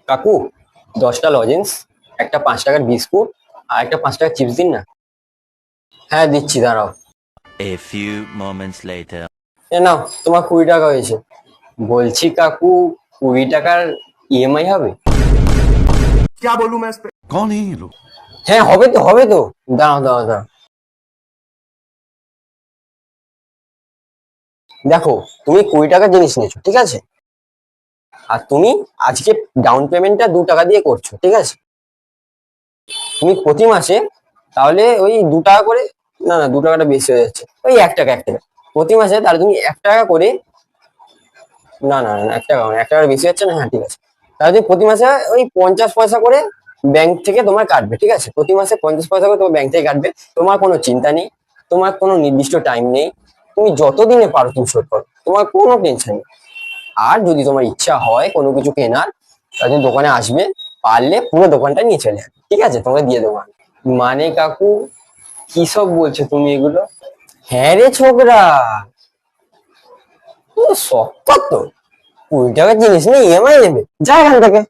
কাকু 10টা লজেন্স, একটা 5 টাকার বিস্কুট আর একটা 5 টাকার চিপস দিন না। হ্যাঁ দিচ্ছি, দাঁড়াও। A few moments later. এ নাও, তোমার 20 টাকা হয়েছে। বলছি কাকু, 20 টাকার ইএমআই হবে? क्या बोलूं मैं इस पे। कौन है ये लोग? হ্যাঁ হবে তো, হবে তো। দাঁড়াও দাঁড়াও দাঁড়াও, দেখো তুমি 20 টাকার জিনিস নিয়েছো, ঠিক আছে? আর তুমি আজকে ডাউন পেমেন্টটা 2 টাকা দিয়ে করছো, ঠিক আছে? তুমি প্রতি মাসে তাহলে ওই 2 টাকা করে, না না 2 টাকাটা বেশি হয়ে যাচ্ছে, ওই 1 টাকা 1 টাকা প্রতি মাসে, তাহলে তুমি 1 টাকা করে, না না না 1 টাকা মানে 1 টাকার বেশি হচ্ছে না, হ্যাঁ ঠিক আছে। তাহলে তুমি প্রতি মাসে ওই 50 পয়সা করে ব্যাংক থেকে তোমার কাটবে, ঠিক আছে? প্রতি মাসে 50 পয়সা করে তোমার ব্যাংক থেকে কাটবে। তোমার কোনো চিন্তা নেই, তোমার কোনো নির্দিষ্ট টাইম নেই, তুমি যতদিনে পারো তুমি শোধ করো, তোমার কোনো টেনশন নেই। আর যদি তোমার ইচ্ছা হয় কোনো কিছু কেনার, তাহলে তুমি দোকানে আসবে, পারলে পুরো দোকানটা নিয়ে চলে যাবে, ঠিক আছে? তোমাকে দিয়ে দেবো আমি। মানে কাকু, কি সব বলছো তুমি এগুলো? হ্যাঁ রে ছোকরা, শখ তো 20 টাকার জিনিস নিয়ে ইএমআই নেবে, যা এখান থেকে।